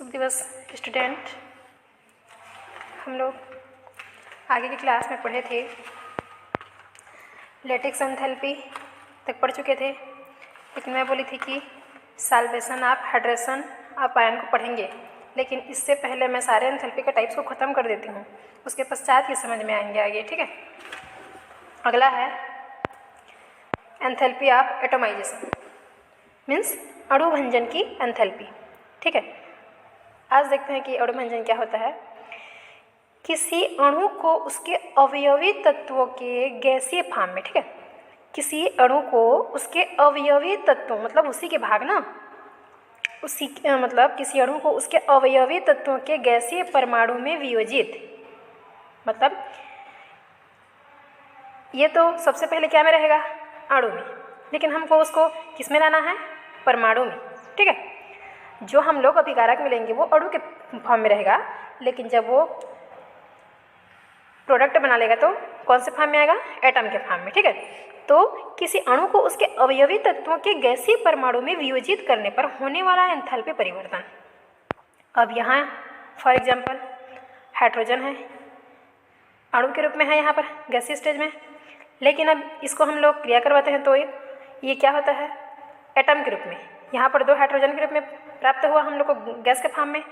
शुभ दिवस स्टूडेंट। हम लोग आगे की क्लास में पढ़े थे, लेटिक्स एंथैल्पी तक पढ़ चुके थे, लेकिन मैं बोली थी कि साल्वेशन ऑफ हाइड्रेशन आप आयन को पढ़ेंगे, लेकिन इससे पहले मैं सारे एंथैल्पी के टाइप्स को ख़त्म कर देती हूँ, उसके पश्चात ये समझ में आएंगे आगे। ठीक है, अगला है एंथैल्पी ऑफ एटोमाइजेशन, मीन्स अणुभंजन की एंथैल्पी। ठीक है, आज देखते हैं कि अणुभंजन क्या होता है। किसी अणु को उसके अवयवी तत्वों के गैसीय फॉर्म में, ठीक है, किसी अणु को उसके अवयवी तत्वों मतलब उसी के भाग ना, उसी मतलब किसी अणु को उसके अवयवी तत्वों के गैसीय परमाणु में वियोजित, मतलब ये तो सबसे पहले क्या में रहेगा, अणु में, लेकिन हमको उसको किस में लाना है, परमाणु में। ठीक है, जो हम लोग अभिकारक में लेंगे वो अणु के फॉर्म में रहेगा, लेकिन जब वो प्रोडक्ट बना लेगा तो कौन से फॉर्म में आएगा, एटम के फॉर्म में। ठीक है, तो किसी अणु को उसके अवयवी तत्वों के गैसीय परमाणु में वियोजित करने पर होने वाला एंथैल्पी परिवर्तन। अब यहाँ फॉर एग्जांपल हाइड्रोजन है, अणु के रूप में है यहाँ पर गैसीय स्टेज में, लेकिन अब इसको हम लोग क्रिया करवाते हैं तो ये क्या होता है, एटम के रूप में। यहाँ पर 2 हाइड्रोजन के रूप में प्राप्त हुआ हम लोग को गैस के फॉर्म में।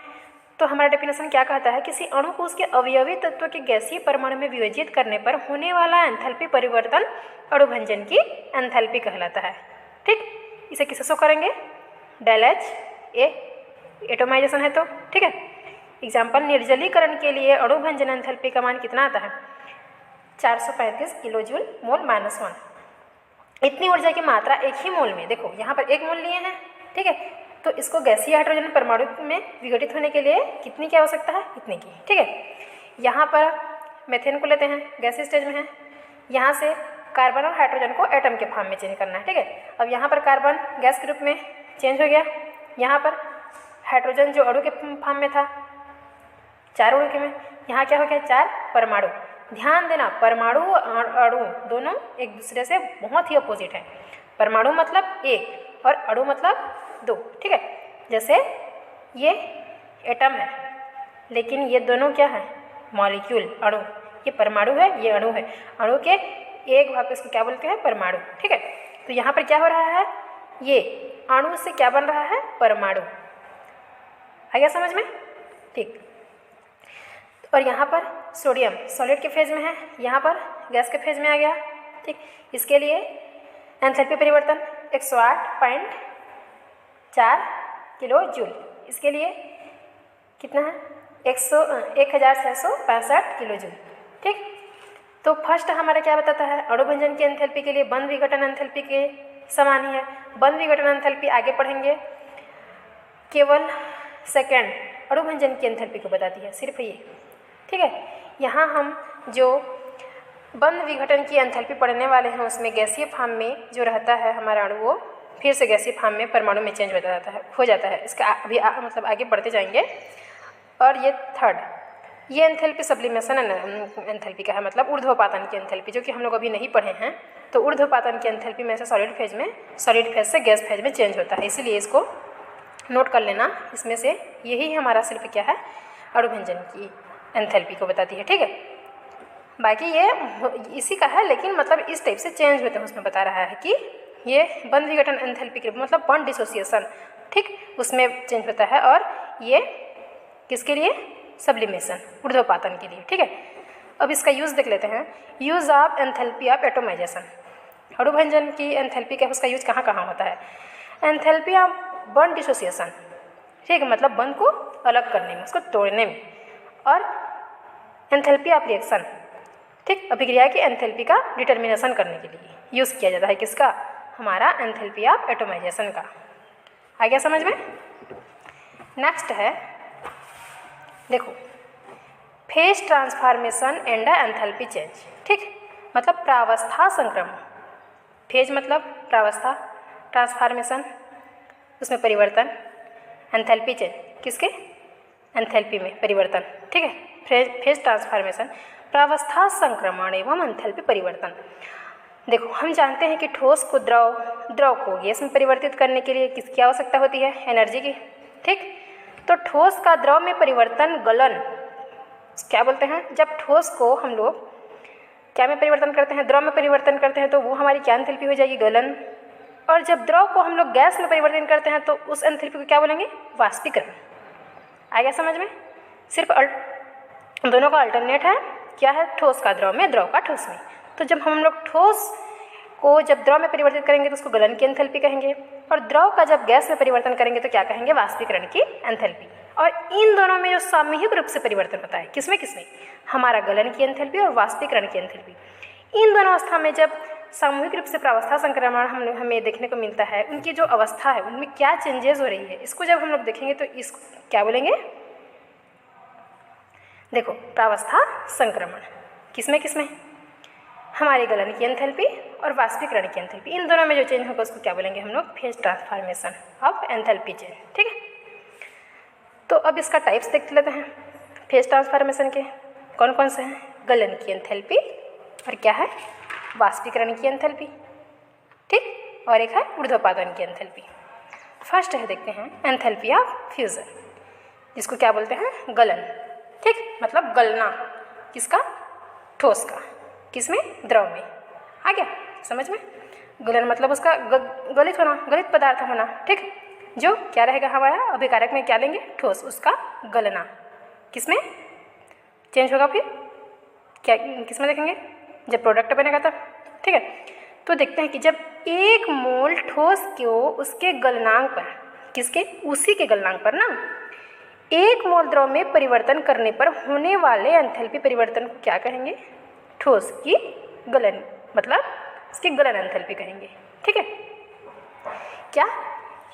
तो हमारा डेफिनेशन क्या कहता है, किसी अणु को उसके अवयवी तत्व के गैसीय परमाणु में वियोजित करने पर होने वाला एंथैल्पी परिवर्तन अणुभंजन की एंथैल्पी कहलाता है। ठीक, इसे किसे शो करेंगे, डेल एच ए, एटोमाइजेशन है तो। ठीक है, एग्जाम्पल निर्जलीकरण के लिए अणुभंजन एंथैल्पी का मान कितना आता है, 435 किलो जूल मोल -1। इतनी ऊर्जा की मात्रा एक ही मोल में, देखो यहाँ पर 1 मोल लिए हैं। ठीक है, तो इसको गैसीय हाइड्रोजन परमाणु में विघटित होने के लिए कितनी की आवश्यकता है, इतनी की। ठीक है, यहाँ पर मेथेन को लेते हैं, गैसीय स्टेज में है, यहाँ से कार्बन और हाइड्रोजन को एटम के फॉर्म में चेंज करना है। ठीक है, अब यहाँ पर कार्बन गैस के रूप में चेंज हो गया, यहाँ पर हाइड्रोजन जो अणु के फॉर्म में था 4 अणु के में, यहाँ क्या हो गया, 4 परमाणु। ध्यान देना, परमाणु और अणु दोनों एक दूसरे से बहुत ही अपोजिट है। परमाणु मतलब 1 और अणु मतलब 2। ठीक है, जैसे ये एटम है, लेकिन ये दोनों क्या है, मॉलिक्यूल, अणु। ये परमाणु है, ये अणु है, अणु के एक भाग को इसको क्या बोलते हैं, परमाणु। ठीक है, तो यहाँ पर क्या हो रहा है, ये अणु से क्या बन रहा है, परमाणु। आ गया समझ में। ठीक, और यहाँ पर सोडियम सॉलिड के फेज में है, यहाँ पर गैस के फेज में आ गया। ठीक, इसके लिए एंथैल्पी परिवर्तन 108.4 किलो जूल, इसके लिए कितना है, 1665 किलो जूल। ठीक, तो फर्स्ट हमारा क्या बताता है, अणुभंजन की एंथैल्पी के लिए बंध विघटन एंथैल्पी के समान ही है। बंध विघटन एंथैल्पी आगे पढ़ेंगे, केवल सेकेंड अणुभंजन की एंथैल्पी को बताती है, सिर्फ ये। ठीक है, यहाँ हम जो बंध विघटन की एंथैल्पी पढ़ने वाले हैं उसमें गैसीय फॉर्म में जो रहता है हमारा अणु, वो फिर से गैसीय फॉर्म में परमाणु में चेंज हो जाता है। इसका अभी मतलब आगे बढ़ते जाएंगे। और ये थर्ड, ये एंथैल्पी सब्लिमेशन एंथैल्पी का है, मतलब ऊर्ध्वपातन की एंथैल्पी, जो कि हम लोग अभी नहीं पढ़े हैं। तो ऊर्ध्वपातन की एंथैल्पी में से सॉलिड फेज से गैस फेज में चेंज होता है, इसीलिए इसको नोट कर लेना। इसमें से यही हमारा सिर्फ क्या है, अणुभंजन की एंथैल्पी को बताती है। ठीक है, बाकी ये इसी का है, लेकिन मतलब इस टाइप से चेंज होते हैं, उसमें बता रहा है कि ये बंध विघटन एंथैल्पी के मतलब बॉन्ड डिसोसिएशन, ठीक, उसमें चेंज होता है। और ये किसके लिए, सब्लिमेशन, ऊर्ध्वपातन के लिए। ठीक है, अब इसका यूज़ देख लेते हैं, use of enthalpy of atomisation. अणुभंजन की एंथैल्पी का उसका यूज कहाँ कहाँ होता है, एंथैल्पी ऑफ बॉन्ड डिसोसिएशन, ठीक है, मतलब बंध को अलग करने में, उसको तोड़ने में। और एंथैल्पी ऑफ रिएक्शन, ठीक, अभिक्रिया की एंथैल्पी का डिटर्मिनेशन करने के लिए यूज़ किया जाता है, किसका, हमारा एंथैल्पी ऑफ एटोमाइजेशन का। आ गया समझ में। नेक्स्ट है, देखो, phase transformation and enthalpy change. ठीक, मतलब प्रावस्था संक्रमण। फेज मतलब प्रावस्था, ट्रांसफॉर्मेशन उसमें परिवर्तन, एंथैल्पी चेंज किसके, एंथैल्पी में परिवर्तन। ठीक है, फेज ट्रांसफॉर्मेशन, प्रावस्था संक्रमण एवं एंथैल्पी परिवर्तन। देखो, हम जानते हैं कि ठोस को द्रव को गैस में परिवर्तित करने के लिए किसकी आवश्यकता होती है, एनर्जी की। ठीक, तो ठोस का द्रव में परिवर्तन गलन क्या बोलते हैं? जब ठोस को हम लोग क्या में परिवर्तन करते हैं? द्रव में परिवर्तन करते हैं तो वो हमारी क्या एंथैल्पी हो जाएगी? गलन। और जब द्रव को हम लोग गैस में परिवर्तन करते हैं तो उस एंथैल्पी को क्या बोलेंगे? वाष्पीकरण। आ गया समझ में? सिर्फ दोनों का अल्टरनेट है, क्या है? ठोस का द्रव में, द्रव का ठोस में। तो जब हम लोग ठोस को जब द्रव में परिवर्तित करेंगे तो उसको गलन की एंथैल्पी कहेंगे, और द्रव का जब गैस में परिवर्तन करेंगे तो क्या कहेंगे? वाष्पीकरण की एंथैल्पी। और इन दोनों में जो सामूहिक रूप से परिवर्तन होता है, किसमें किसमें? हमारा गलन की एंथैल्पी और वाष्पीकरण की एंथैल्पी। इन दोनों अवस्था में जब सामूहिक रूप से प्रावस्था संक्रमण हमें देखने को मिलता है, उनकी जो अवस्था है उनमें क्या चेंजेस हो रही है, इसको जब हम लोग देखेंगे तो इसको क्या बोलेंगे? देखो, प्रावस्था संक्रमण किसमें किसमें? हमारे गलन की एंथैल्पी और वाष्पीकरण की एंथैल्पी। इन दोनों में जो चेंज होगा उसको क्या बोलेंगे हम लोग? Phase transformation of enthalpy change. ठीक है, तो अब इसका टाइप्स देख लेते हैं फेज ट्रांसफॉर्मेशन के। कौन कौन से हैं? गलन की एंथैल्पी और क्या है? वाष्पीकरण की एंथैल्पी। ठीक, और एक है ऊर्ध्वपातन की एंथैल्पी। फर्स्ट है, देखते हैं एंथैल्पी ऑफ फ्यूजन, जिसको क्या बोलते हैं? गलन। ठीक, मतलब गलना किसका? ठोस का। किसमें? द्रव में। आ गया समझ में? गलन मतलब उसका गलित होना, गलित पदार्थ होना। ठीक, जो क्या रहेगा हमारा अभिकारक में क्या लेंगे? ठोस, उसका गलना। किसमें चेंज होगा? फिर क्या किसमें देखेंगे? जब प्रोडक्ट बनेगा तब। ठीक है, तो देखते हैं कि जब 1 मोल ठोस को उसके गलनांक पर, किसके? उसी के गलनांक पर ना, 1 मोल द्रव में परिवर्तन करने पर होने वाले एंथैल्पी परिवर्तन को क्या कहेंगे? ठोस की गलन, मतलब इसकी गलन एंथैल्पी कहेंगे। ठीक है, क्या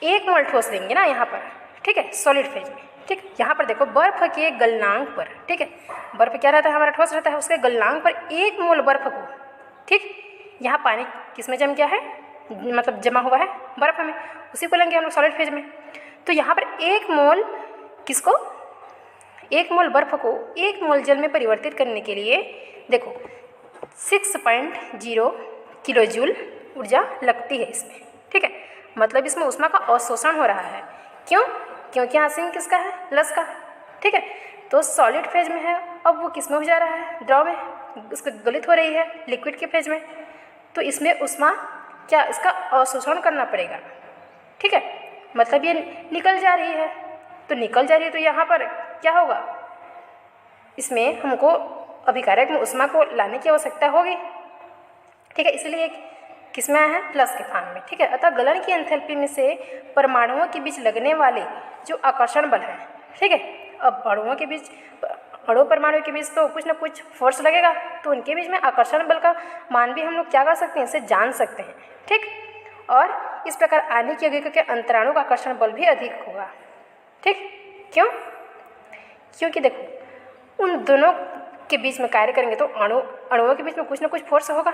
1 मोल ठोस लेंगे ना यहाँ पर, ठीक है, सॉलिड फेज में। ठीक, यहाँ पर देखो बर्फ के गलनांक पर, ठीक है, बर्फ क्या रहता है? हमारा ठोस रहता है, उसके गलनांक पर 1 मोल बर्फ को, ठीक, यहाँ पानी किसमें जम गया है? मतलब जमा हुआ है बर्फ में, उसी को लेंगे हम लोग सॉलिड फेज में। तो यहाँ पर 1 मोल किसको? 1 मोल बर्फ को 1 मोल जल में परिवर्तित करने के लिए देखो 6.0 किलो जूल ऊर्जा लगती है इसमें। ठीक है, मतलब इसमें ऊष्मा का अवशोषण हो रहा है। क्यों? क्योंकि यहाँ सिंह किसका है? प्लस का। ठीक है, तो सॉलिड फेज में है, अब वो किस में हो जा रहा है? द्रव में, उसकी गलित हो रही है लिक्विड के फेज में। तो इसमें ऊष्मा क्या? इसका अवशोषण करना पड़ेगा। ठीक है, मतलब ये निकल जा रही है, तो निकल जा रही है तो यहाँ पर क्या होगा? इसमें हमको अभिकारक में ऊष्मा को लाने की आवश्यकता होगी। ठीक है, इसलिए किसमें आया है? प्लस के फॉर्म में। ठीक है, अतः गलन की एंथैल्पी में से परमाणुओं के बीच लगने वाले जो आकर्षण बल है, ठीक है, अब अणुओं के बीच, अणु परमाणु के बीच तो कुछ ना कुछ फोर्स लगेगा, तो उनके बीच में आकर्षण बल का मान भी हम लोग क्या कर सकते हैं? इसे जान सकते हैं। ठीक, और इस प्रकार आने की अभिक्रिया के अंतराणु का आकर्षण बल भी अधिक होगा। ठीक, क्यों? क्योंकि देखो उन दोनों के बीच में कार्य करेंगे तो अणुओं के बीच में कुछ ना कुछ फोर्स होगा।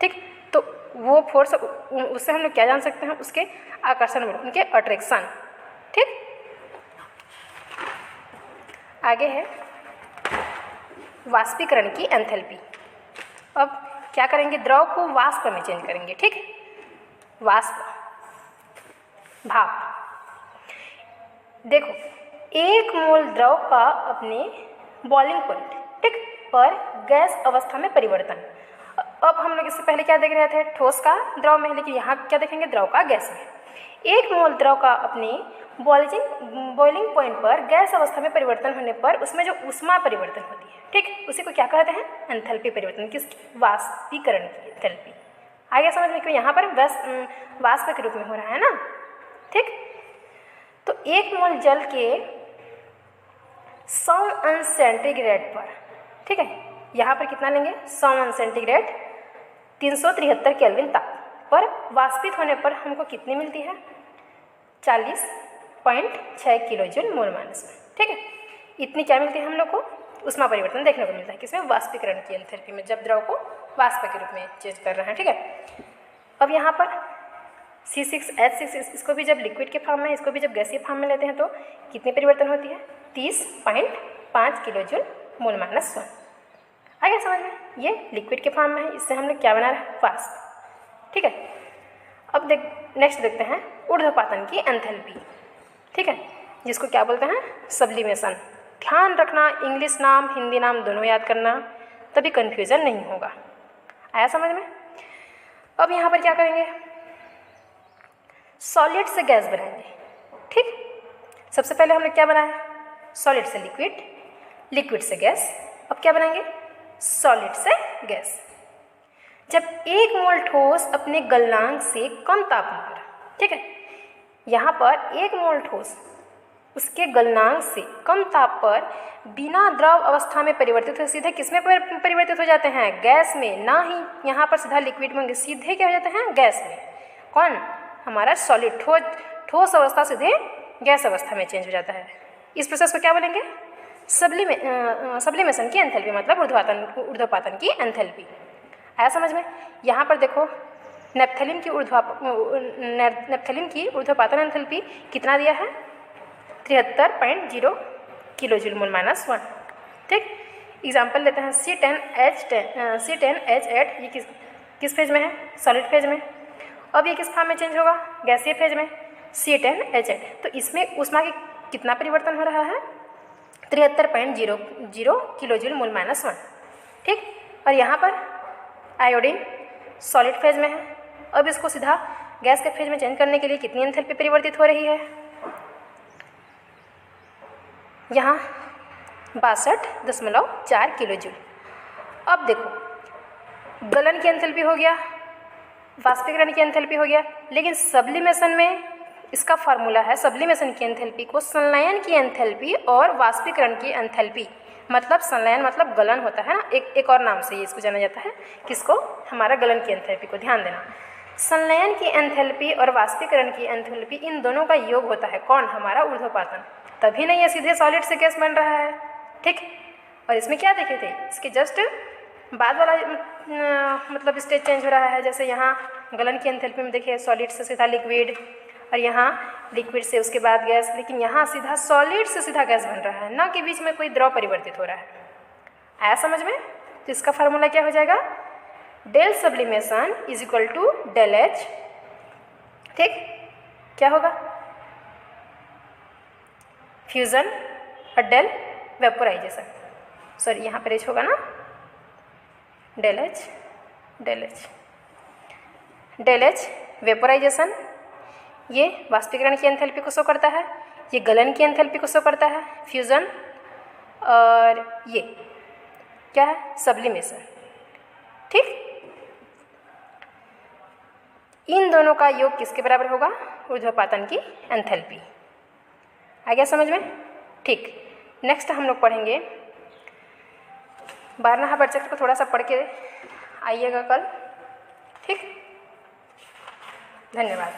ठीक, तो वो फोर्स, उससे हम लोग क्या जान सकते हैं? उसके आकर्षण बल, उनके अट्रैक्शन। ठीक, आगे है वाष्पीकरण की एंथैल्पी। अब क्या करेंगे? द्रव को वाष्प में चेंज करेंगे। ठीक, वाष्प, भाप। देखो 1 मोल द्रव का अपने बॉइलिंग पॉइंट, ठीक, पर गैस अवस्था में परिवर्तन। अब हम लोग इससे पहले क्या देख रहे थे? ठोस का द्रव में, लेकिन यहाँ क्या देखेंगे? द्रव का गैस में। 1 मोल द्रव का अपने बॉइलिंग पॉइंट पर गैस अवस्था में परिवर्तन होने पर उसमें जो ऊष्मा परिवर्तन होती है, ठीक, उसी को क्या कहते हैं? एंथैल्पी परिवर्तन। किसकी? वाष्पीकरण की एंथैल्पी। आ गया समझ में? क्यों यहाँ पर वाष्प के रूप में हो रहा है ना। ठीक, तो 1 मोल जल के 100 अंश सेंटीग्रेड पर, ठीक है, यहाँ पर कितना लेंगे? 100 अंश सेंटीग्रेड 373 केल्विन ताप पर वाष्पित होने पर हमको कितनी मिलती है? 40.6 किलो जूल मोल माइनस में। ठीक है, इतनी क्या मिलती है हम लोग को? ऊष्मा परिवर्तन देखने को मिलता है। किसमें? वाष्पीकरण की एंथैल्पी में, जब द्रव को वाष्प के रूप में चेंज कर रहे हैं। ठीक है, अब यहाँ पर C6H6 इसको भी जब लिक्विड के फॉर्म में, इसको भी जब गैसीय फॉर्म में लेते हैं तो कितनी परिवर्तन होती है? 30.5 किलो जूल मोल माइनस 1। आ गया समझ में? ये लिक्विड के फॉर्म में है, इससे हम लोग क्या बना रहे हैं? वाष्प। ठीक है, अब नेक्स्ट देखते हैं ऊर्ध्वपातन की एंथैल्पी। ठीक है, जिसको क्या बोलते हैं, सब्लिमेशन। ध्यान रखना, इंग्लिश नाम हिंदी नाम दोनों याद करना, तभी कन्फ्यूज़न नहीं होगा। आया समझ में? अब यहाँ पर क्या करेंगे, सॉलिड से गैस बनाएंगे। ठीक, सबसे पहले हमने क्या बनाया, सॉलिड से लिक्विड, लिक्विड से गैस। अब क्या बनाएंगे, सॉलिड से गैस। जब 1 मोल ठोस अपने गलनांक से कम तापमान, ठीक है, यहाँ पर 1 मोल ठोस उसके गलनांक से कम ताप पर बिना द्रव अवस्था में परिवर्तित हो, सीधे किस में परिवर्तित हो जाते हैं, गैस में, ना ही यहाँ पर सीधा लिक्विड में, सीधे क्या हो जाते हैं, गैस में। कौन, हमारा सॉलिड, ठोस अवस्था सीधे गैस अवस्था में चेंज हो जाता है। इस प्रोसेस को क्या बोलेंगे, सब्लिमेशन की एंथैल्पी, मतलब ऊर्ध्वपातन की एंथैल्पी। आया समझ में? यहाँ पर देखो, नेप्थलीन की ऊर्ध्वपातन एंथैल्पी कितना दिया है, 73.0 किलोजूल मोल -1। ठीक, एग्जाम्पल लेते हैं, C10H8, ये किस फेज में है, सॉलिड फेज में। अब ये किस फॉर्म में चेंज होगा, गैसीय फेज में, C10H8। तो इसमें ऊष्मा की कितना परिवर्तन हो रहा है, 73.00 किलोजूल मोल -1। ठीक, और यहाँ पर आयोडीन सॉलिड फेज में है। अब इसको सीधा गैस के फेज में चेंज करने के लिए कितनी एंथैल्पी परिवर्तित हो रही है, यहाँ 62.4 किलोजूल। अब देखो, गलन की एंथैल्पी हो गया, वाष्पीकरण की एंथैल्पी हो गया, लेकिन सब्लिमेशन में इसका फार्मूला है, सब्लिमेशन की एंथैल्पी को संलयन की एंथैल्पी और वाष्पीकरण की एंथैल्पी, मतलब संलयन मतलब गलन होता है ना, एक और नाम से ये इसको जाना जाता है, किसको, हमारा गलन की एंथैल्पी को। ध्यान देना, संलयन की एंथैल्पी और वाष्पीकरण की एंथैल्पी, इन दोनों का योग होता है कौन, हमारा ऊर्ध्वपातन। तभी नहीं ये सीधे सॉलिड से गैस बन रहा है। ठीक, और इसमें क्या देखे थे, इसके जस्ट बाद वाला मतलब स्टेज चेंज हो रहा है। जैसे यहाँ गलन की एंथैल्पी में देखिए, सॉलिड से सीधा लिक्विड, और यहाँ लिक्विड से उसके बाद गैस, लेकिन यहाँ सीधा सॉलिड से सीधा गैस बन रहा है, ना कि बीच में कोई द्रव परिवर्तित हो रहा है। आया समझ में? तो इसका फार्मूला क्या हो जाएगा, del sublimation is equal to del H. ठीक, क्या होगा, फ्यूजन और डेल वेपोराइजेशन। सॉरी, यहाँ पर एच होगा ना, del H, del H, del H vaporisation, ये वाष्पीकरण की एंथैल्पी को शो करता है, ये गलन की एंथैल्पी को शो करता है, फ्यूजन, और ये क्या है, सब्लिमेशन। ठीक, इन दोनों का योग किसके बराबर होगा, ऊर्ध्वपातन की एंथैल्पी। आ गया समझ में? ठीक, नेक्स्ट हम लोग पढ़ेंगे बारहवां प्रोजेक्ट को, थोड़ा सा पढ़ के आइएगा कल। ठीक, धन्यवाद।